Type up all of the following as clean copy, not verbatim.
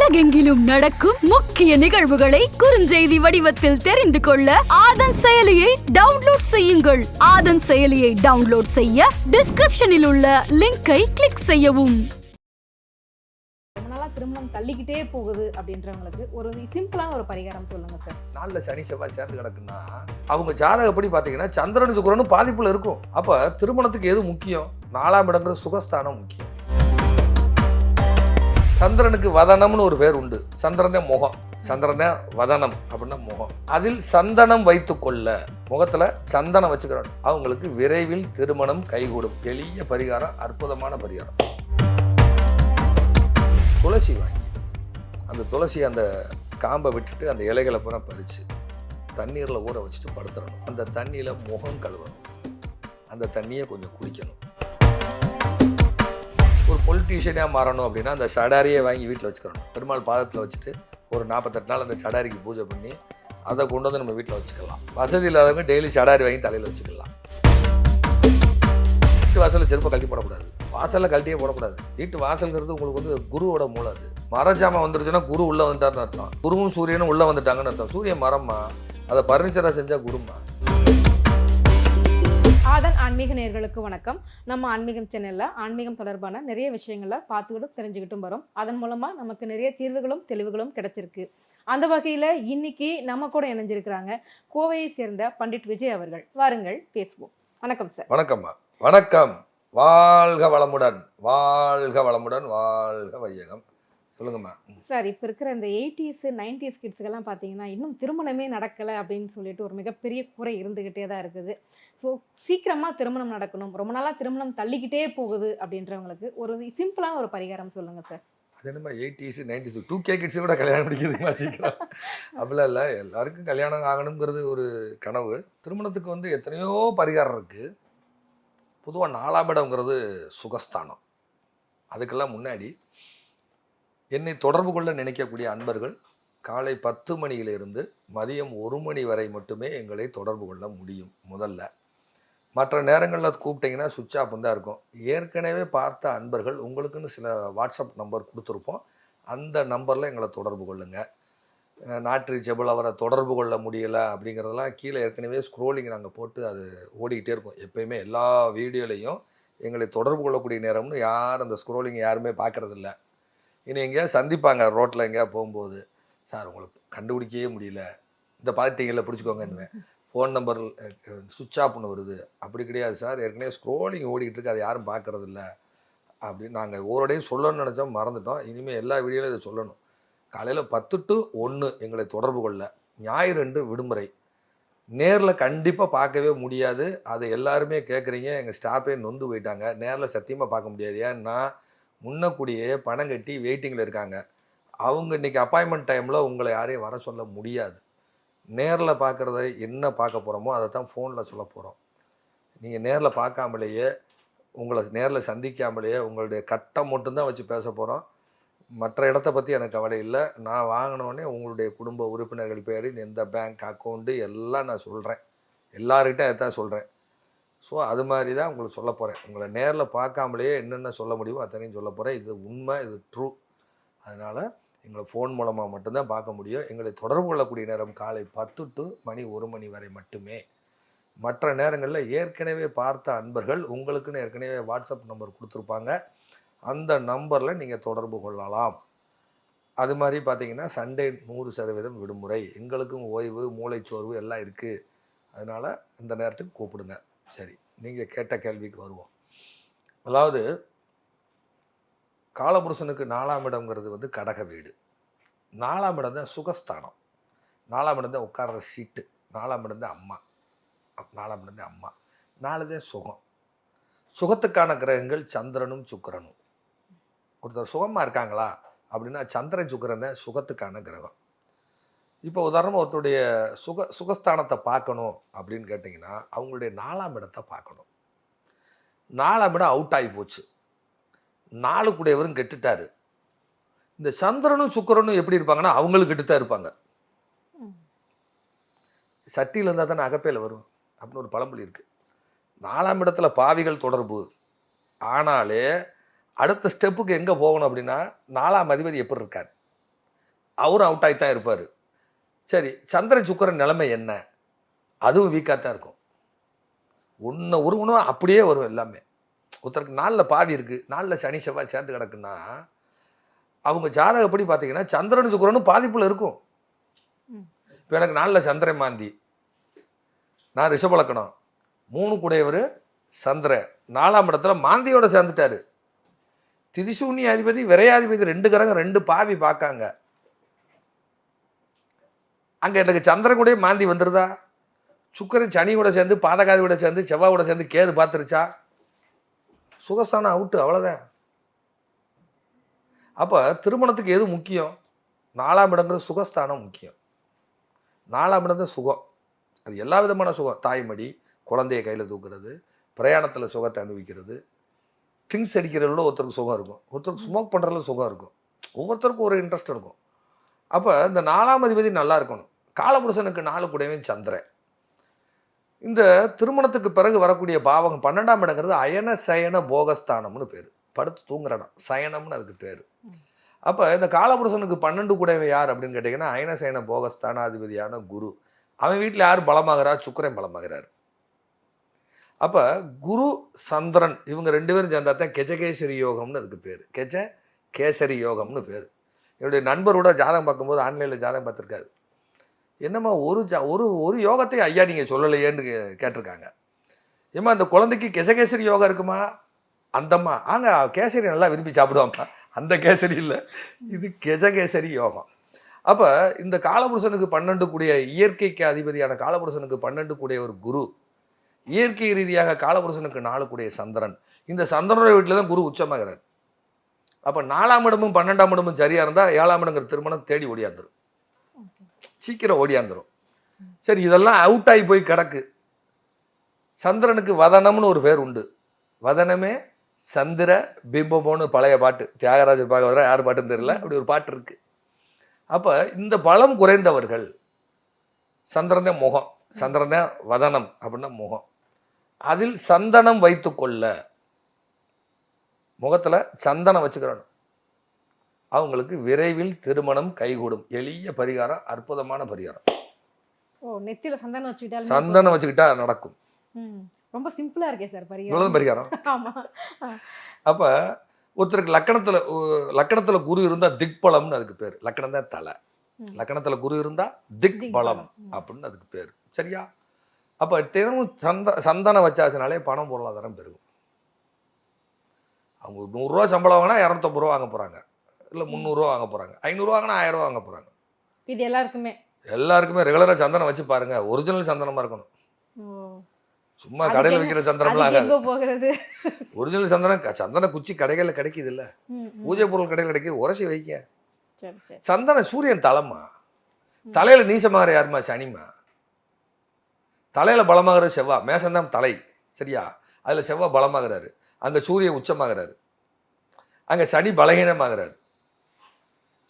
உலகெங்கிலும் நடக்கும் முக்கிய நிகழ்வுகளை குறுஞ்செய்தி வடிவத்தில் தெரிந்து கொள்ள ஆதன் செயலியை டவுன்லோட் செய்யுங்கள். ஆதன் செயலியை டவுன்லோட் செய்ய டிஸ்கிரிப்ஷனில் உள்ள லிங்கை கிளிக் செய்யவும். திருமணம் தள்ளிக்கிட்டே போகுது அப்படின்றவங்களுக்கு ஒரு சிம்பிளான ஒரு பரிகாரம் சொல்லுங்க சார். நாளில் சனி செவ்வாய் சேர்ந்து கிடக்குன்னா அவங்க ஜாதகப்படி பார்த்தீங்கன்னா சந்திரன் சுக்கிரனும் பாதிப்புல இருக்கும். அப்ப திருமணத்துக்கு எது முக்கியம்? 4ஆம் இடங்கிற சுகஸ்தானம் முக்கியம். சந்திரனுக்கு வதனம்னு ஒரு பேர் உண்டு. சந்திரன் தான் முகம், சந்திரன் தான் வதனம் அப்படின்னா முகம். அதில் சந்தனம் வைத்து கொள்ள, முகத்துல சந்தனம் வச்சுக்கிறோம். அவங்களுக்கு விரைவில் திருமணம் கைகூடும். எளிய பரிகாரம், அற்புதமான பரிகாரம். துளசி வாங்கி அந்த துளசி அந்த காம்பை விட்டுட்டு அந்த இலைகளை பூரா பறித்து தண்ணீரில் ஊற வச்சுட்டு படுத்துடணும். அந்த தண்ணியில் முகம் கழுவணும். அந்த தண்ணியை கொஞ்சம் குடிக்கணும். ஒரு பொலிட்டீஷியனாக மாறணும் அப்படின்னா அந்த சடாரியை வாங்கி வீட்டில் வச்சுக்கணும். பெருமாள் பாதத்தில் வச்சுட்டு ஒரு 48 நாள் அந்த சடாரிக்கு பூஜை பண்ணி அதை கொண்டு வந்து நம்ம வீட்டில் வச்சுக்கலாம். வசதி இல்லாதவங்க டெய்லி சடாரி வாங்கி தலையில் வச்சுக்கலாம். வீட்டு வாசலில் செருப்பை கழட்டி போடக்கூடாது. வாசலில் கழட்டியே போடக்கூடாது. வீட்டு வாசல்ங்கிறது உங்களுக்கு வந்து குருவோட மூளை. அது மரஜாமம் வந்துருச்சுன்னா குரு உள்ளே வந்துட்டார்னு அர்த்தம். குருவும் சூரியனும் உள்ளே வந்துட்டாங்கன்னு அர்த்தம். சூரியன் மரம்மா, அதை பர்னிச்சராக செஞ்சால் குருமா. ஆதன் ஆன்மீக நேயர்களுக்கு வணக்கம். நம்ம ஆன்மீகம் சேனல்ல ஆன்மீகம் தொடர்பான நிறைய விஷயங்களை பார்த்துக்கிட்டும் தெரிஞ்சுக்கிட்டும் வரோம். அதன் மூலமா நமக்கு நிறைய தீர்வுகளும் தெளிவுகளும் கிடைச்சிருக்கு. அந்த வகையில இன்னைக்கு நம்ம கூட இணைஞ்சிருக்கிறாங்க கோவையை சேர்ந்த பண்டிட் விஜய் அவர்கள். வாருங்கள் பேசுவோம். வணக்கம் சார். வணக்கம்மா. வணக்கம். வாழ்க வளமுடன், வாழ்க வளமுடன், வாழ்க வையகம். சொல்லுங்கம்மா சார். இப்போ இருக்கிற இந்த 80s 90s கிட்ஸுக்கெல்லாம் பார்த்தீங்கன்னா இன்னும் திருமணமே நடக்கலை அப்படின்னு சொல்லிட்டு ஒரு மிகப்பெரிய குறை இருந்துக்கிட்டே தான் இருக்குது. ஸோ சீக்கிரமாக திருமணம் நடக்கணும், ரொம்ப நாளாக திருமணம் தள்ளிக்கிட்டே போகுது அப்படின்றவங்களுக்கு ஒரு சிம்பிளான ஒரு பரிகாரம் சொல்லுங்கள் சார். அது என்னமா 80s 90s 2K கிட்ஸு கூட கல்யாணம் முடிக்கிறதுமா சீக்கிரம்? அப்படிலாம் இல்லை. எல்லாருக்கும் கல்யாணம் ஆகணுங்கிறது ஒரு கனவு. திருமணத்துக்கு வந்து எத்தனையோ பரிகாரம் இருக்குது. பொதுவாக 4ஆம் இடம்ங்கிறது சுகஸ்தானம். அதுக்கெல்லாம் முன்னாடி என்னை தொடர்பு கொள்ள நினைக்கக்கூடிய அன்பர்கள் காலை 10 மணியிலிருந்து மதியம் 1 மணி வரை மட்டுமே எங்களை தொடர்பு கொள்ள முடியும். முதல்ல மற்ற நேரங்களில் கூப்பிட்டிங்கன்னா சுவிட்ச் ஆஃப் தான் இருக்கும். ஏற்கனவே பார்த்த அன்பர்கள் உங்களுக்குன்னு சில வாட்ஸ்அப் நம்பர் கொடுத்துருப்போம். அந்த நம்பரில் எங்களை தொடர்பு கொள்ளுங்கள். நாட் ரீச்சபிள், அவரை தொடர்பு கொள்ள முடியலை அப்படிங்கிறதெல்லாம் கீழே ஏற்கனவே ஸ்க்ரோலிங் நாங்கள் போட்டு அது ஓடிக்கிட்டே இருக்கும். எப்போயுமே எல்லா வீடியோலையும் எங்களை தொடர்பு கொள்ளக்கூடிய நேரம்னு யார் அந்த ஸ்க்ரோலிங் யாருமே பார்க்குறதில்ல. இனி எங்கேயாவது சந்திப்பாங்க ரோட்டில் எங்கேயா போகும்போது, சார் உங்களுக்கு கண்டுபிடிக்கவே முடியல, இந்த பார்ட்டிகளில் பிடிச்சிக்கோங்கன்னு ஃபோன் நம்பர் சுவிட்ச் ஆஃப்னு வருது. அப்படி கிடையாது சார், ஏற்கனவே ஸ்க்ரோலிங் ஓடிக்கிட்டு இருக்கு, அது யாரும் பார்க்குறதில்ல அப்படின்னு நாங்கள் ஒவ்வொருடையும் சொல்லணும்னு நினச்சோம், மறந்துட்டோம். இனிமேல் எல்லா வீடியோலையும் இதை சொல்லணும். காலையில் 10 to 1 எங்களை தொடர்பு கொள்ள. ஞாயிறு 2 விடுமுறை. நேரில் கண்டிப்பாக பார்க்கவே முடியாது. அதை எல்லாருமே கேட்குறீங்க. எங்கள் ஸ்டாஃபே நொந்து போயிட்டாங்க. நேரில் சத்தியமாக பார்க்க முடியாது. ஏன்னா முன்னக்கூடியே பணம் கட்டி வெயிட்டிங்கில் இருக்காங்க. அவங்க இன்றைக்கி அப்பாயின்மெண்ட் டைமில் உங்களை யாரையும் வர சொல்ல முடியாது. நேரில் பார்க்குறத என்ன பார்க்க போகிறோமோ அதை தான் ஃபோனில் சொல்ல போகிறோம். நீங்கள் நேரில் பார்க்காமலேயே, உங்களை நேரில் சந்திக்காமலேயே உங்களுடைய கட்டம் மட்டும்தான் வச்சு பேச போகிறோம். மற்ற இடத்த பற்றி எனக்கு கவலை இல்லை. நான் வாங்கினோடனே உங்களுடைய குடும்ப உறுப்பினர்கள் பேர், எந்த பேங்க் அக்கௌண்ட்டு எல்லாம் நான் சொல்கிறேன். எல்லார்கிட்ட அதை தான் சொல்கிறேன். ஸோ அது மாதிரி தான் உங்களுக்கு சொல்ல போகிறேன். உங்களை நேரில் பார்க்காமலேயே என்னென்ன சொல்ல முடியுமோ அத்தனையும் சொல்ல போகிறேன். இது உண்மை, இது ட்ரூ. அதனால் எங்களை ஃபோன் மூலமாக மட்டும்தான் பார்க்க முடியும். எங்களை தொடர்பு கொள்ளக்கூடிய நேரம் காலை 10 to 1 மணி வரை மட்டுமே. மற்ற நேரங்களில் ஏற்கனவே பார்த்த அன்பர்கள் உங்களுக்குன்னு ஏற்கனவே வாட்ஸ்அப் நம்பர் கொடுத்துருப்பாங்க. அந்த நம்பரில் நீங்கள் தொடர்பு கொள்ளலாம். அது மாதிரி பார்த்தீங்கன்னா சண்டே 100% விடுமுறை. எங்களுக்கும் ஓய்வு, மூளைச்சோர்வு எல்லாம் இருக்குது. அதனால் இந்த நேரத்துக்கு கூப்பிடுங்க. சரி, நீங்கள் கேட்ட கேள்விக்கு வருவோம். அதாவது காலபுருஷனுக்கு 4ஆம் இடம்ங்கிறது வந்து கடக வீடு. 4ஆம் இடம் தான் சுகஸ்தானம். 4ஆம் இடம் தான் உட்கார்ற சீட்டு. 4ஆம் இடம் தான் அம்மா. 4ஆம் இடம் தான் அம்மா. 4 தான் சுகம். சுகத்துக்கான கிரகங்கள் சந்திரனும் சுக்கிரனும். ஒருத்தர் சுகமாக இருக்காங்களா அப்படின்னா சந்திரன் சுக்கிரன் தான் சுகத்துக்கான கிரகம். இப்போ உதாரணமாக ஒருத்தருடைய சுகஸ்தானத்தை பார்க்கணும் அப்படின்னு கேட்டிங்கன்னா அவங்களுடைய 4ஆம் இடத்தை பார்க்கணும். 4ஆம் இடம் அவுட் ஆகி போச்சு. 4 கூடையவரும் கெட்டுட்டாரு. இந்த சந்திரனும் சுக்கிரனும் எப்படி இருப்பாங்கன்னா அவங்களும் கெட்டுத்தான் இருப்பாங்க. சட்டியில் இருந்தால் தானே அகப்பையில் வரும் அப்படின்னு ஒரு பழமொழி இருக்குது. 4ஆம் இடத்துல பாவிகள் தொடர்பு. ஆனாலே அடுத்த ஸ்டெப்புக்கு எங்கே போகணும் அப்படின்னா 4ஆம் அதிபதி எப்படி இருக்கார், அவரும் அவுட் ஆகி தான் இருப்பார். சரி, சந்திரன் சுக்கிரன் நிலைமை என்ன? அதுவும் வீக்காக தான் இருக்கும். ஒரு உணவு அப்படியே வரும் எல்லாமே. ஒருத்தருக்கு நாளில் பாவி இருக்குது, நாளில் சனி செவ்வாய் சேர்ந்து கிடக்குன்னா அவங்க ஜாதகப்படி பார்த்தீங்கன்னா சந்திரன் சுக்கிரனும் பாதிப்பில் இருக்கும். இப்போ எனக்கு நாளில் சந்திரன் மாந்தி, நான் ரிஷபலக்கணம், 3 கூடையவர் சந்திரன் 4ஆம் இடத்துல மாந்தியோட சேர்ந்துட்டாரு. திதிசூன்ய அதிபதி விரையாதிபதி 2 கிரகம் 2 பாவி பார்க்காங்க. அங்கே எனக்கு சந்திரன் கூட மாந்தி வந்துடுதா? சுக்கிரன் சனி கூட சேர்ந்து பாதகாதி கூட சேர்ந்து செவ்வாய் கூட சேர்ந்து கேது பார்த்துருச்சா? சுகஸ்தானம் அவுட்டு, அவ்வளோதான். அப்போ திருமணத்துக்கு எது முக்கியம்? 4ஆம் இடங்கிறது சுகஸ்தானம் முக்கியம். 4ஆம் இடம் தான் சுகம். அது எல்லா விதமான சுகம். தாய்மடி, குழந்தைய கையில் தூக்குறது, பிரயாணத்தில் சுகத்தை அனுபவிக்கிறது, ட்ரிங்க்ஸ் அடிக்கிறதுல ஒருத்தருக்கு சுகம் இருக்கும், ஒருத்தருக்கு ஸ்மோக் பண்ணுறதுல சுகம் இருக்கும், ஒவ்வொருத்தருக்கும் ஒரு இன்ட்ரெஸ்ட் இருக்கும். அப்போ இந்த 4ஆம் அதிபதி நல்லா இருக்கணும். காலபுருஷனுக்கு 4 கூடவே சந்திரன். இந்த திருமணத்துக்கு பிறகு வரக்கூடிய பாவகம் 12ஆம் இடங்கிறது அயன சயன போகஸ்தானம்னு பேர். படுத்து தூங்குற இடம், சயனம்னு அதுக்கு பேர். அப்போ இந்த காலபுருஷனுக்கு 12 கூடவே யார் அப்படின்னு கேட்டிங்கன்னா அயன சயன போகஸ்தானாதிபதியான குரு. அவன் வீட்டில் யார் பலமாகிறா? சுக்கிரன் பலமாகிறார். அப்போ குரு சந்திரன் இவங்க 2 பேரும் சேர்ந்தா தான் கெஜகேசரி யோகம்னு அதுக்கு பேர். கெஜ கேசரி யோகம்னு பேர். என்னுடைய நண்பரோட ஜாதகம் பார்க்கும்போது ஆன்லைனில் ஜாதகம் பார்த்துருக்காரு. என்னம்மா ஒரு யோகத்தை ஐயா நீங்கள் சொல்லலையேன்னு கேட்டிருக்காங்க. ஏம்மா அந்த குழந்தைக்கு கெஜகேசரி யோகம் இருக்குமா? அந்தம்மா கேசரி நல்லா விரும்பி சாப்பிடுவாம்மா. அந்த கேசரி இல்லை, இது கெஜகேசரி யோகம். அப்போ இந்த காலபுருஷனுக்கு 12 கூடிய இயற்கைக்கு அதிபதியான காலபுருஷனுக்கு 12 கூடிய ஒரு குரு, இயற்கை ரீதியாக காலபுருஷனுக்கு 4 கூடிய சந்திரன். இந்த சந்திரனுடைய வீட்டில் தான் குரு உச்சமாகிறார். அப்போ 4ஆம் இடமும் 12ஆம் இடமும் சரியாக இருந்தால் 7ஆம் இடங்கிற திருமணம் தேடி ஓடியாந்துடும், சீக்கிரம் ஓடியாந்துடும். சரி, இதெல்லாம் அவுட் ஆகி போய் கிடக்கு. சந்திரனுக்கு வதனம்னு ஒரு பேர் உண்டு. வதனமே சந்திர பிம்பமோன்னு பழைய பாட்டு, தியாகராஜர் பாகவதரா யார் பாட்டுன்னு தெரியல, அப்படி ஒரு பாட்டு இருக்கு. அப்போ இந்த பலம் குறைந்தவர்கள், சந்திரன் தான் முகம், சந்திரன் தான் வதனம் அப்படின்னா முகம், அதில் சந்தனம் வைத்துக்கொள்ள, முகத்தில் சந்தனம் வச்சுக்கிறணும், அவங்களுக்கு விரைவில் திருமணம் கைகூடும். எளிய பரிகாரம், அற்புதமான பரிகாரம். நெத்தியில சந்தனம் வச்சுக்கிட்டா நடக்கும். ரொம்ப சிம்பிளா இருக்கே சார் பரிகாரம். அப்ப ஒருத்தருக்கு லக்கணத்துல குரு இருந்தா திக்பலம்னு அதுக்கு பேர். லக்கணம் தான் தலை, லக்கணத்துல குரு இருந்தா திக்பலம் அப்படின்னு அதுக்கு பேர். சரியா? அப்ப தினமும் சந்தனம் வச்சாச்சுனாலே பணம் பொருளாதாரம் பெருகும். அவங்க 100 ரூபா சம்பளம் வாங்கினா 250 ரூபா வாங்க போறாங்க, இல்லை 300 ரூபா வாங்க போறாங்க, 500 ரூபா வாங்கினா 1000 ரூபா வாங்க போறாங்க. இது எல்லாருக்குமே ரெகுலரா சந்தனம் வச்சு பாருங்க, ஒரிஜினல் சந்தனமா இருக்கணும். சும்மா கடையில் வைக்கிற சந்தனம்லாம் ஆகாது. ஒரிஜினல் சந்தன குச்சி கடைகளில் கிடைக்குது இல்ல, பூஜை பொருள் கடையில் கிடைக்குது, உரசி வைக்க. சந்தன சூரியன் தலைமா, தலையில நீசமாகிற யாருமா? சனிமா. தலையில பலமாகிற செவ்வாய், மேசந்தான் தலை. சரியா? அதுல செவ்வாய் பலமாகிறாரு, அங்க சூரியன் உச்சமாகிறாரு, அங்க சனி பலகீனமாகிறாரு.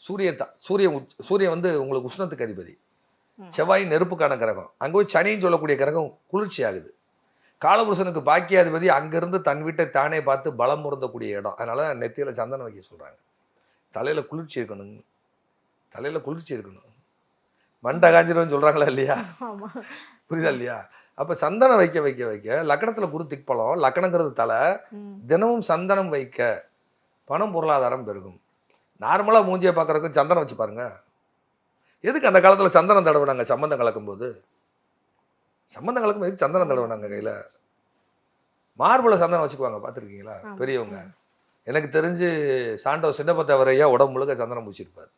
சூரியன் வந்து உங்களுக்கு உஷ்ணத்துக்கு அதிபதி, செவ்வாய் நெருப்புக்கான கிரகம், அங்கே போய் சனின்னு சொல்லக்கூடிய கிரகம் குளிர்ச்சி ஆகுது. காலபுருஷனுக்கு பாக்கியாதிபதி அங்கிருந்து தன் வீட்டை தானே பார்த்து பலம் பொருந்தக்கூடிய இடம். அதனால நெத்தியில சந்தனம் வைக்க சொல்றாங்க. தலையில குளிர்ச்சி இருக்கணும், தலையில குளிர்ச்சி இருக்கணும். மண்டை காஞ்சிரும்னு சொல்றாங்களா இல்லையா? புரியுதா இல்லையா? அப்ப சந்தனம் வைக்க வைக்க வைக்க லக்கணத்துல குரு திக்பலம், லக்கணங்கிறது தலை, தினமும் சந்தனம் வைக்க பணம் பொருளாதாரம் பெருகும். நார்மலா மூஞ்சியை பார்க்கறதுக்கு சந்தனம் வச்சு பாருங்க. எதுக்கு அந்த காலத்துல சந்தனம் தடவினாங்க? சம்பந்தம் கலக்கும்போது. சம்பந்தம் கலக்கும் எதுக்கு சந்தனம் தடவினாங்க? கையில மார்புல சந்தனம் வச்சுக்குவாங்க, பார்த்துருக்கீங்களா பெரியவங்க? எனக்கு தெரிஞ்சு சாண்டோ சின்னப்பத்தவரையா உடம்பு முழுக்க சந்தனம் பூச்சிருப்பார்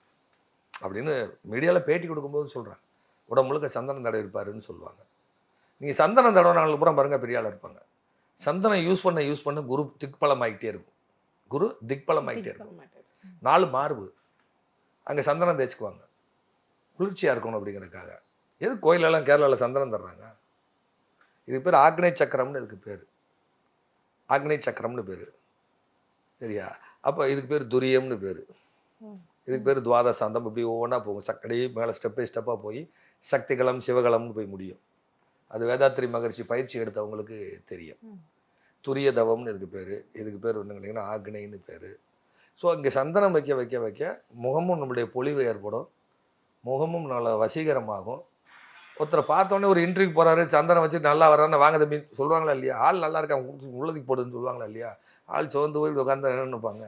அப்படின்னு மீடியாவில் பேட்டி கொடுக்கும்போது சொல்கிறாங்க. உடம்பு முழுக்க சந்தனம் தடவி இருப்பாருன்னு சொல்லுவாங்க. நீங்கள் சந்தனம் தடவினாங்களுக்கு பூரா பாருங்கள் பெரிய ஆளாக இருப்பாங்க. சந்தனம் யூஸ் பண்ண குரு திக்பலம் ஆகிட்டே இருக்கும். குரு திக்பலம் ஆகிட்டே இருக்கும். 4 மார்பு அங்கே சந்தனம் தேய்ச்சிக்குவாங்க, குளிர்ச்சியாக இருக்கணும் அப்படிங்கிறதுக்காக. எது கோயிலெல்லாம் கேரளாவில் சந்தனம் தர்றாங்க? இதுக்கு பேர் ஆக்னேய சக்கரம்னு இதுக்கு பேர். ஆக்னேய சக்கரம்னு பேர். சரியா? அப்போ இதுக்கு பேர் துரியம்னு பேர். இதுக்கு பேர் துவாதசாந்தம். இப்படி ஒவ்வொன்றா போகும், சக்கடி மேலே ஸ்டெப் பை ஸ்டெப்பாக போய் சக்திகளம் சிவகலம்னு போய் முடியும். அது வேதாத்திரி மகர்ஷி பயிற்சி எடுத்தவங்களுக்கு தெரியும். துரிய தவம்னு இதுக்கு பேர். இதுக்கு பேர் ஒன்று கேட்டிங்கன்னா ஆக்னேயன்னு பேர். ஸோ இங்கே சந்தனம் வைக்க வைக்க வைக்க முகமும் நம்மளுடைய பொலிவு ஏற்படும், முகமும் நல்ல வசீகரமாகும். ஒருத்தரை பார்த்தோன்னே ஒரு இன்டர்வியூ போகிறாரு, சந்தனம் வச்சு நல்லா வர்றான்னு வாங்க தம்பி சொல்லுவாங்களா இல்லையா? ஆள் நல்லா இருக்கான் உள்ளதுக்கு போடுதுன்னு சொல்லுவாங்களா இல்லையா? ஆள் சோர்ந்து போய் உட்காந்து என்ன நினைப்பாங்க?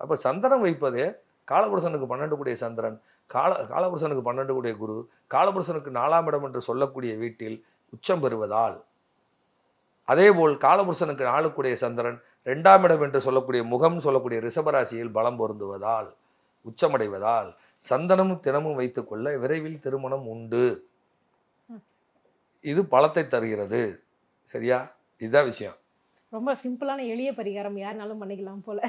அப்போ சந்தனம் வைப்பதே காலபுருஷனுக்கு 12 கூடிய சந்திரன், காலபுருஷனுக்கு 12 கூடிய குரு, காலபுருஷனுக்கு 4ஆம் இடம் என்று சொல்லக்கூடிய வீட்டில் உச்சம் பெறுவதால், அதேபோல் காலபுருஷனுக்கு 4 கூடிய சந்திரன் 2ஆம் இடம் என்று சொல்லக்கூடிய முகம் சொல்லக்கூடிய ரிஷபராசியில் பலம் பொருந்துவதால், உச்சமடைவதால் சந்தனமும் தினமும் வைத்துக்கொள்ள விரைவில் திருமணம் உண்டு. இது பலத்தை தருகிறது. சரியா? இதுதான் விஷயம். ரொம்ப சிம்பிளான எளிய பரிகாரம், யாருனாலும் பண்ணிக்கலாம் போல.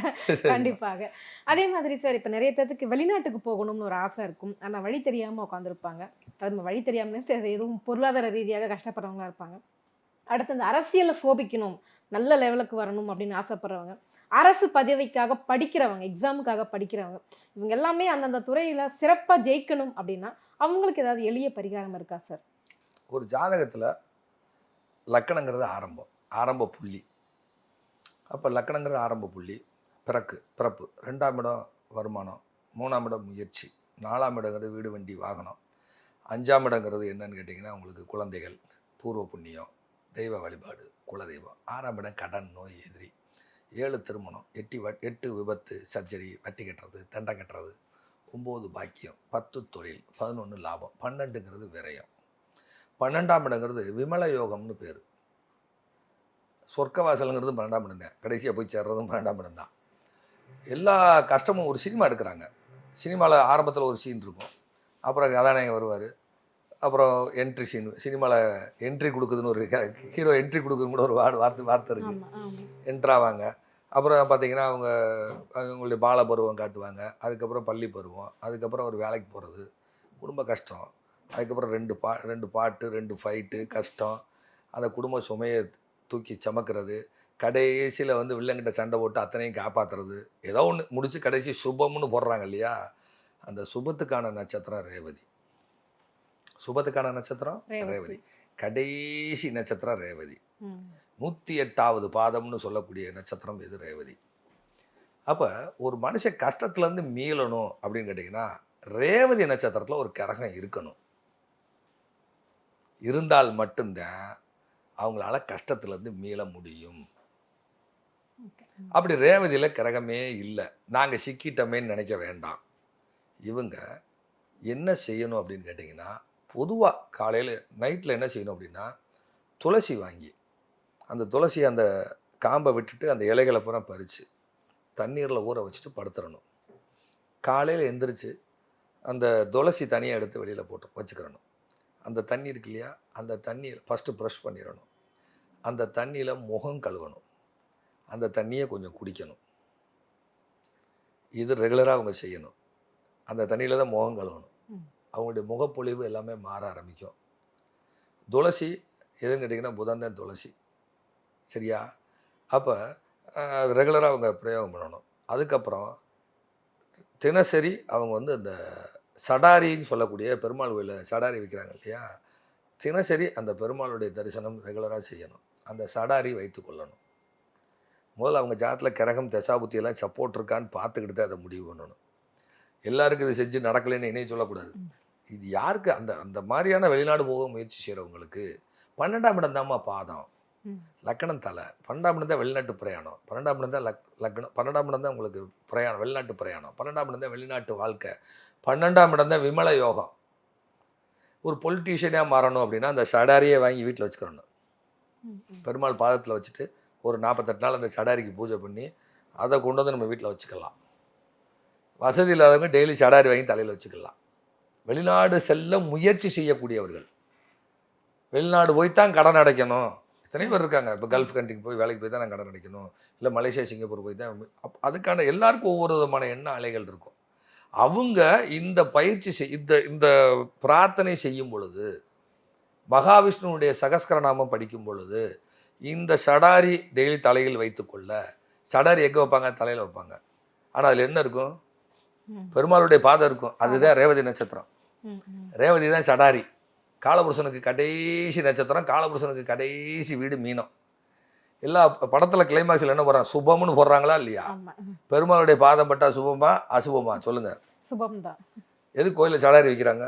கண்டிப்பாக. அதே மாதிரி சார், இப்போ நிறைய பேருக்கு வெளிநாட்டுக்கு போகணும்னு ஒரு ஆசை இருக்கும். ஆனால் வழி தெரியாமல் உட்காந்துருப்பாங்க. அது வழி தெரியாமல் எதுவும் பொருளாதார ரீதியாக கஷ்டப்படுறவங்களா இருப்பாங்க. அடுத்து இந்த அரசியலில் சோபிக்கணும், நல்ல லெவலுக்கு வரணும் அப்படின்னு ஆசைப்படுறவங்க, அரசு பதவிக்காக படிக்கிறவங்க, எக்ஸாமுக்காக படிக்கிறவங்க, இவங்க எல்லாமே அந்தந்த துறையில் சிறப்பாக ஜெயிக்கணும் அப்படின்னா அவங்களுக்கு ஏதாவது எளிய பரிகாரம் இருக்கா சார்? ஒரு ஜாதகத்தில் லக்கணங்கிறது ஆரம்ப புள்ளி. அப்போ லக்கணங்கிறது ஆரம்ப புள்ளி. பிறப்பு 2ஆம் இடம் வருமானம், 3ஆம் இடம் முயற்சி, 4ஆம் இடங்கிறது வீடு வண்டி வாகனம், 5ஆம் இடங்கிறது என்னன்னு கேட்டிங்கன்னா உங்களுக்கு குழந்தைகள், பூர்வ புண்ணியம், தெய்வ வழிபாடு, குலதெய்வம், 6ஆம் இடம் கடன், நோய், எதிரி, 7 திருமணம், 8 விபத்து, சர்ஜரி, வட்டி கட்டுறது, தண்டை கட்டுறது, 9 பாக்கியம், 10 தொழில், 11 லாபம், 12ங்கிறது விரயம், 12ஆம் இடங்கிறது விமல யோகம்னு பேர். சொர்க்கவாசலுங்கிறது 12ஆம் இடம் தான். கடைசியாக போய் சேர்றதும் 12ஆம் இடம் தான். எல்லா கஷ்டமும் ஒரு சினிமா எடுக்கிறாங்க. சினிமாவில் ஆரம்பத்தில் ஒரு சீன் இருக்கும், அப்புறம் கதாநாயகன் வருவார், அப்புறம் என்ட்ரி சீன். சினிமாவில் என்ட்ரி கொடுக்குதுன்னு ஒரு ஹீரோ என்ட்ரி கொடுக்குதுன்னு கூட ஒரு வார்த்தை இருக்குது. என்ட்ராவாங்க. அப்புறம் பார்த்தீங்கன்னா அவங்களுடைய பால பருவம் காட்டுவாங்க, அதுக்கப்புறம் பள்ளி பருவம், அதுக்கப்புறம் ஒரு வேலைக்கு போகிறது, குடும்ப கஷ்டம், அதுக்கப்புறம் 2 பாட்டு, 2 ஃபைட்டு, கஷ்டம், அந்த குடும்ப சுமையை தூக்கி சமக்கிறது, கடைசியில் வில்லங்கிட்ட சண்டை போட்டு அத்தனையும் காப்பாற்றுறது, ஏதோ ஒன்று முடித்து கடைசி சுபம்னு போடுறாங்க இல்லையா? அந்த சுபத்துக்கான நட்சத்திரம் ரேவதி. சுபத்துக்கான நட்சத்திரம் ரேவதி. கடைசி நட்சத்திரம் ரேவதி. 108வது பாதம்னு சொல்லக்கூடிய நட்சத்திரம் இது ரேவதி. அப்போ ஒரு மனுஷன் கஷ்டத்துலேருந்து மீளணும் அப்படின்னு கேட்டிங்கன்னா ரேவதி நட்சத்திரத்தில் ஒரு கிரகம் இருக்கணும். இருந்தால் மட்டும்தான் அவங்களால கஷ்டத்துலேருந்து மீள முடியும். அப்படி ரேவதியில் கிரகமே இல்லை, நாங்கள் சிக்கிட்டோமேன்னு நினைக்க வேண்டாம். இவங்க என்ன செய்யணும் அப்படின்னு கேட்டிங்கன்னா, பொதுவாக காலையில் நைட்டில் என்ன செய்யணும் அப்படின்னா, துளசி வாங்கி அந்த துளசி அந்த காம்பை விட்டுட்டு அந்த இலைகளை பூரா பறித்து தண்ணீரில் ஊற வச்சுட்டு படுத்துடணும். காலையில் எந்திரிச்சு அந்த துளசி தனியாக எடுத்து வெளியில் போட்டு வச்சுக்கிறணும். அந்த தண்ணி இருக்கு இல்லையா, அந்த தண்ணியில் ஃபஸ்ட்டு ப்ரஷ் பண்ணிடணும். அந்த தண்ணியில் முகம் கழுவணும். அந்த தண்ணியை கொஞ்சம் குடிக்கணும். இது ரெகுலராக அவங்க செய்யணும். அந்த தண்ணியில் தான் முகம் கழுவணும். அவங்களுடைய முகப்பொழிவு எல்லாமே மாற ஆரம்பிக்கும். துளசி எதுன்னு கேட்டிங்கன்னா புதன் தான் துளசி. சரியா? அப்போ அது ரெகுலராக அவங்க பிரயோகம் பண்ணணும். அதுக்கப்புறம் தினசரி அவங்க அந்த சடாரின்னு சொல்லக்கூடிய பெருமாள் கோயிலில் சடாரி வைக்கிறாங்க இல்லையா, தினசரி அந்த பெருமாளுடைய தரிசனம் ரெகுலராக செய்யணும். அந்த சடாரி வைத்து கொள்ளணும். முதல்ல அவங்க ஜாதத்தில் கிரகம் தசாபுத்தியெல்லாம் சப்போர்ட் இருக்கான்னு பார்த்துக்கிட்டு தான் அதை முடிவு பண்ணணும். எல்லாருக்கும் இது செஞ்சு நடக்கலைன்னு இணைய சொல்லக்கூடாது. இது யாருக்கு அந்த மாதிரியான வெளிநாடு போக முயற்சி செய்கிறவங்களுக்கு 12ஆம் இடம் தான்மா பாதம், லக்கணம் தலை. 12ஆம் இடம் தான் வெளிநாட்டு பிரயாணம், 12ஆம் இடம் தான் லக்னம், 12ஆம் இடம் தான் உங்களுக்கு பிரயாணம், வெளிநாட்டு பிரயாணம், 12ஆம் இடம் தான் வெளிநாட்டு வாழ்க்கை, 12ஆம் இடம் தான் விமல யோகம். ஒரு பொலிட்டீஷியனாக மாறணும் அப்படின்னா அந்த சடாரியை வாங்கி வீட்டில் வச்சுக்கிறணும். பெருமாள் பாதத்தில் வச்சுட்டு ஒரு 48 நாள் அந்த சடாரிக்கு பூஜை பண்ணி அதை கொண்டு நம்ம வீட்டில் வச்சுக்கலாம். வசதி இல்லாதவங்க டெய்லி சடாரி வாங்கி தலையில் வச்சுக்கலாம். வெளிநாடு செல்ல முயற்சி செய்யக்கூடியவர்கள், வெளிநாடு போய் தான் கடன் அடைக்கணும், எத்தனை பேர் இருக்காங்க. இப்போ கல்ஃப் கண்ட்ரிக்கு போய் வேலைக்கு போய் தான் நான் கடன் அடைக்கணும், இல்லை மலேசியா சிங்கப்பூர் போய் தான். அதுக்கான எல்லாருக்கும் ஒவ்வொரு விதமான எண்ண அலைகள் இருக்கும். அவங்க இந்த பயிற்சி இந்த பிரார்த்தனை செய்யும் பொழுது, மகாவிஷ்ணுவுடைய சகஸ்கரநாமம் படிக்கும் பொழுது, இந்த சடாரி டெய்லி தலையில் வைத்துக்கொள்ள. சடாரி எங்கே வைப்பாங்க? தலையில் வைப்பாங்க. ஆனால் அதில் என்ன இருக்கும்? பெருமாளுடைய பாதம் இருக்கும். அதுதான் ரேவதி நட்சத்திரம். ரேவதி தான் சடாரி. காலபுருஷனுக்கு கடைசி நட்சத்திரம், காலபுருஷனுக்கு கடைசி வீடு மீனம். எல்லா படத்தில் கிளைமாக்ஸில் என்ன போடுறாங்க? சுபம்னு போடுறாங்களா இல்லையா? பெருமாளுடைய பாதம் பட்டா சுபமா அசுபமா? சொல்லுங்க. சுபம் தான். எதுக்கு கோயிலில் சடாரி வைக்கிறாங்க?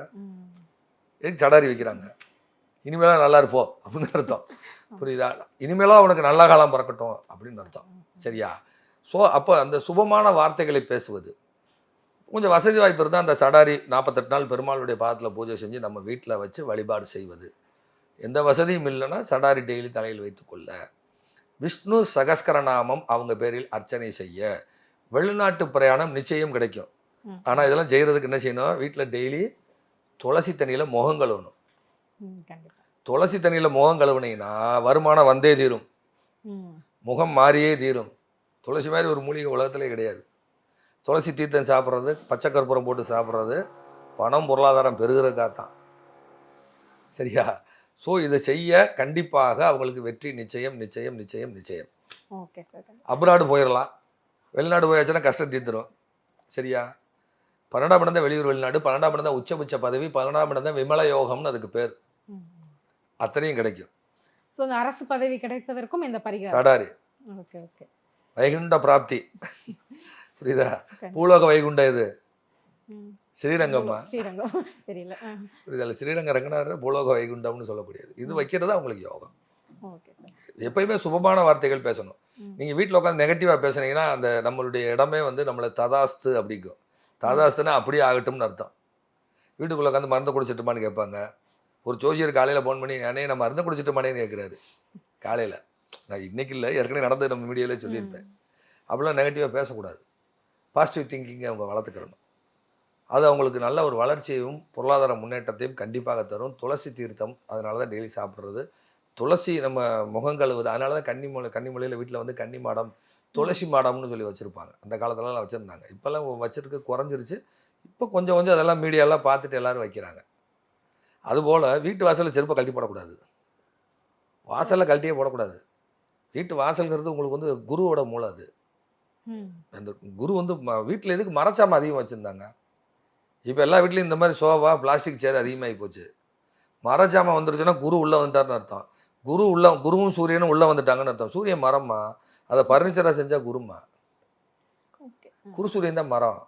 எதுக்கு சடாரி வைக்கிறாங்க? இனிமேலாம் நல்லா இருப்போம் அப்படின்னு அர்த்தம். புரியுதா? இனிமேலாம் உனக்கு நல்ல காலம் பிறக்கட்டும் அப்படின்னு அர்த்தம். சரியா? ஸோ அப்போ அந்த சுபமான வார்த்தைகளை பேசுவது, கொஞ்சம் வசதி வாய்ப்பு இருந்தால் அந்த சடாரி 48 நாள் பெருமாளுடைய பாதத்தில் பூஜை செஞ்சு நம்ம வீட்டில் வச்சு வழிபாடு செய்வது. எந்த வசதியும் இல்லைன்னா சடாரி டெய்லி தலையில் வைத்துக்கொள்ள, விஷ்ணு சகஸ்கரநாமம் அவங்க பேரில் அர்ச்சனை செய்ய, வெளிநாட்டு பிரயாணம் நிச்சயம் கிடைக்கும். ஆனால் இதெல்லாம் செய்கிறதுக்கு என்ன செய்யணும்? வீட்டில் டெய்லி துளசி தண்ணியில் முகம் கழுவணும். துளசி தண்ணியில் முகம் கழுவுனீங்கன்னா வருமானம் வந்தே தீரும், முகம் மாறியே தீரும். துளசி மாதிரி ஒரு மூலிகை உலகத்திலே கிடையாது. துளசி தீர்த்தம் சாப்பிட்றது, பச்சை கற்பூரம் போட்டு சாப்பிட்றது பணம் பொருளாதாரம் பெருகிறதுக்காகத்தான். சரியா? ஸோ இதை செய்ய கண்டிப்பாக அவங்களுக்கு வெற்றி நிச்சயம் நிச்சயம் நிச்சயம் நிச்சயம். Okay sir. அப்ராடு போயிடலாம், வெளிநாடு போயாச்சுன்னா கஷ்டம் தீர்த்துரும். சரியா? 12ஆம் இடம் தான் வெளியூர் வெளிநாடு, 12ஆம் இடம் தான் உச்சபட்ச பதவி, 12ஆம் இடம் தான் விமல யோகம்னு அதுக்கு பேர். அத்தனையும் கிடைக்கும். ஸோ இந்த அரசு பதவி கிடைப்பதற்கும் இந்த பரிகாரம் சடாரி. Okay okay. வைகுண்ட பிராப்தி. புரியுதா? பூலோக வைகுண்ட இது ஸ்ரீரங்கம்மா. ஸ்ரீரங்கம் தெரியல. புரியுதா? ஸ்ரீரங்க ரங்கநாதர் பூலோக வைகுண்டம்னு சொல்லக்கூடியது. இது வைக்கிறது அவங்களுக்கு யோகம். Okay sir. எப்பயுமே சுபமான வார்த்தைகள் பேசணும். நீங்கள் வீட்டில் உட்காந்து நெகட்டிவாக பேசுனீங்கன்னா அந்த நம்மளுடைய இடமே வந்து நம்மளை ததாஸ்து அப்படிக்கும். ததாஸ்துன்னா அப்படியே ஆகட்டும்னு அர்த்தம். வீட்டுக்குள்ளே உட்காந்து மருந்து குடிச்சிட்டுமான்னு கேட்பாங்க. ஒரு ஜோசியர் காலையில் ஃபோன் பண்ணி அண்ணே நான் மருந்து குடிச்சிட்டுமானேன்னு கேட்குறாரு காலையில். நான் இன்னைக்கு இல்லை, ஏற்கனவே நடந்து நம்ம மீடியாவிலே சொல்லியிருப்பேன். அப்படிலாம் நெகட்டிவாக பேசக்கூடாது. பாசிட்டிவ் திங்கிங்கை அவங்க வளர்த்துக்கிறணும். அது அவங்களுக்கு நல்ல ஒரு வளர்ச்சியையும் பொருளாதார முன்னேற்றத்தையும் கண்டிப்பாக தரும். துளசி தீர்த்தம் அதனால தான் டெய்லி சாப்பிட்றது. துளசி நம்ம முகம் கழுவுது. அதனால தான் கன்னிமொழியில் வீட்டில் வந்து கன்னி மாடம், துளசி மாடம்னு சொல்லி வச்சுருப்பாங்க. அந்த காலத்துலலாம் வச்சுருந்தாங்க. இப்போல்லாம் வச்சுருக்கு குறைஞ்சிருச்சு. இப்போ கொஞ்சம் கொஞ்சம் அதெல்லாம் மீடியாலாம் பார்த்துட்டு எல்லோரும் வைக்கிறாங்க. அதுபோல் வீட்டு வாசலில் செருப்பை கழட்டி போடக்கூடாது, வாசலில் கழட்டியே போடக்கூடாது. வீட்டு வாசல்ங்கிறது உங்களுக்கு வந்து குருவோட மூளை. அது அந்த குரு வந்து வீட்டில் எதுக்கு மரச்சாம அதிகமாக வச்சுருந்தாங்க? இப்போ எல்லா வீட்லேயும் இந்த மாதிரி சோஃபா பிளாஸ்டிக் சேர் அதிகமாகி போச்சு. மரச்சாம வந்துருச்சுன்னா குரு உள்ளே வந்துட்டார்னு அர்த்தம். குருவும் சூரியனும் உள்ளே வந்துட்டாங்கன்னு அர்த்தம். சூரியன் மரம்மா, அதை பர்னிச்சராக செஞ்சால் குருமா. குரு சூரியன் தான் மரம்.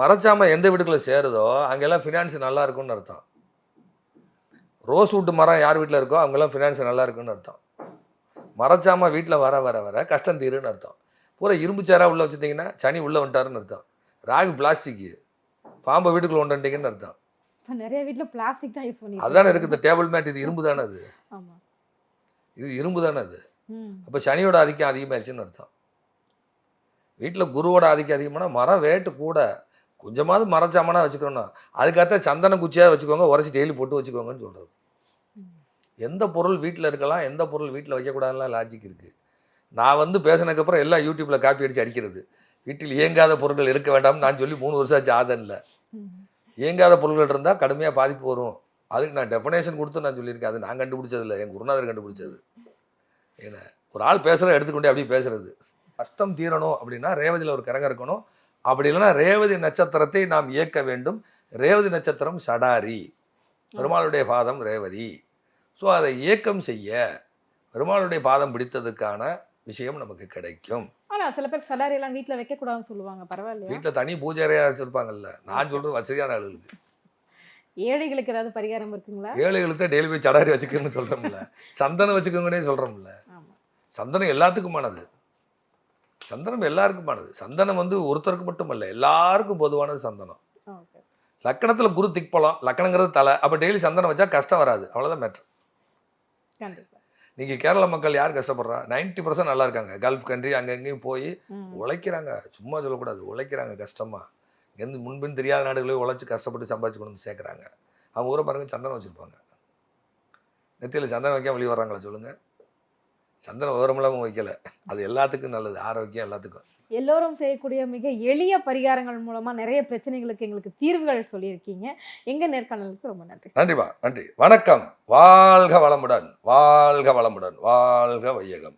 மரச்சாம எந்த வீட்டுக்குள்ளே சேருதோ அங்கெல்லாம் ஃபினான்ஸ் நல்லா இருக்கும்னு அர்த்தம். ரோஸ் வுட் மரம் யார் வீட்டில் இருக்கோ அவங்கெல்லாம் ஃபினான்ஸ் நல்லா இருக்குன்னு அர்த்தம். மரச்சாம வீட்டில் வர வர வர கஷ்டம் தீருன்னு அர்த்தம். பூரா இரும்பு சேராக உள்ளே வச்சுட்டிங்கன்னா சனி உள்ளே வந்துட்டாருன்னு அர்த்தம். ராகு பிளாஸ்டிக்கு, பாம்பை வீட்டுக்குள்ளே வந்துட்டீங்கன்னு அர்த்தம். நிறைய வீட்டில் பிளாஸ்டிக் தான் யூஸ் பண்ணி அதுதானே இருக்குது. இந்த டேபிள் மேட் இது இரும்பு தானே? அது இது இரும்பு தானே? அது அப்போ சனியோட ஆதிக்கம் அதிகமாகிடுச்சுன்னு அர்த்தம். வீட்டில் குருவோட ஆதிக்கம் அதிகமான மரம் ரேட்டு கூட, கொஞ்சமாவது மரச்சாமனா வச்சுக்கணும். அதுக்காக சந்தன குச்சியாக வச்சுக்கோங்க, உரைச்சி டெய்லி போட்டு வச்சுக்கோங்கன்னு சொல்கிறது. எந்த பொருள் வீட்டில் இருக்கலாம், எந்த பொருள் வீட்டில் வைக்கக்கூடாதுலாம் லாஜிக் இருக்குது. நான் வந்து பேசினதுக்கப்புறம் எல்லாம் யூடியூப்பில் காப்பி அடித்து அடிக்கிறது. வீட்டில் இயங்காத பொருட்கள் இருக்க வேண்டாம்னு நான் சொல்லி 3 வருஷம் ஆச்சு. ஆதனில் இயங்காத பொருட்கள் இருந்தால் கடுமையாக பாதிப்பு வரும். அதுக்கு நான் டெஃபனேஷன் கொடுத்து நான் சொல்லியிருக்கேன். அது நான் கண்டுபிடிச்சதில்லை, என் குருநாதர் கண்டுபிடிச்சது. ஏன்னா ஒரு ஆள் பேசுகிற எடுத்துக்கொண்டே அப்படியே பேசுறது. கஷ்டம் தீரணும் அப்படின்னா ரேவதியில் ஒரு கரகம் இருக்கணும். அப்படி இல்லைன்னா ரேவதி நட்சத்திரத்தை நாம் இயக்க வேண்டும். ரேவதி நட்சத்திரம் சடாரி, பெருமாளுடைய பாதம் ரேவதி. ஸோ அதை இயக்கம் செய்ய பெருமாளுடைய பாதம் பிடித்ததுக்கான விஷயம் நமக்கு கிடைக்கும். ஆனால் சில பேர் சடாரி எல்லாம் வீட்டில் வைக்கக்கூடாதுன்னு சொல்லுவாங்க. பரவாயில்ல, வீட்டில் தனி பூஜை அறையாக வச்சுருப்பாங்கல்ல. நான் சொல்கிறது வசதியான ஆளுகளுக்கு. ஏழைகளுக்கு ஏதாவது பரிகாரம் இருக்குங்களா? ஏழைகளுக்கு தான் டெய்லி போய் சடாரி வச்சுக்கோங்கன்னு சொல்கிறோம்ல, சந்தனம் வச்சுக்கோங்கன்னே சொல்கிறோம்ல. சந்தனம் எல்லாத்துக்குமானது. சந்தனம் எல்லாருக்குமானது. சந்தனம் வந்து ஒருத்தருக்கு மட்டுமல்ல, எல்லாருக்கும் பொதுவானது சந்தனம். லக்கணத்தில் குரு திக்பலம், லக்கணங்கிறது தலை. அப்போ டெய்லி சந்தனம் வச்சா கஷ்டம் வராது. அவ்வளோதான் மேட்ரு. நீங்கள் கேரள மக்கள் யார் கஷ்டப்படுறா? 90% நல்லா இருக்காங்க. கல்ஃப் கண்ட்ரி அங்கே எங்கேயும் போய் உழைக்கிறாங்க. சும்மா சொல்லக்கூடாது, உழைக்கிறாங்க கஷ்டமாக. இங்கேருந்து முன்பின் தெரியாத நாடுகளே உழைச்சி கஷ்டப்பட்டு சம்பாதிச்சு கொண்டு வந்து சேர்க்குறாங்க. அவங்க ஊரை பாருங்க, சந்தனம் வச்சுருப்பாங்க. நெத்தியில் சந்தனம் வைக்காம வெளியே வர்றாங்களா சொல்லுங்கள்? சந்தனம் ஓரமில்லாமல் வைக்கலை. அது எல்லாத்துக்கும் நல்லது, ஆரோக்கியம் எல்லாத்துக்கும். எல்லோரும் செய்யக்கூடிய மிக எளிய பரிகாரங்கள் மூலமாக நிறைய பிரச்சனைகளுக்கு எங்களுக்கு தீர்வுகள் சொல்லியிருக்கீங்க. எங்கள் நேர்காணலுக்கு ரொம்ப நன்றி. நன்றிப்பா, நன்றி. வணக்கம். வாழ்க வளமுடன், வாழ்க வளமுடன், வாழ்க வையகம்.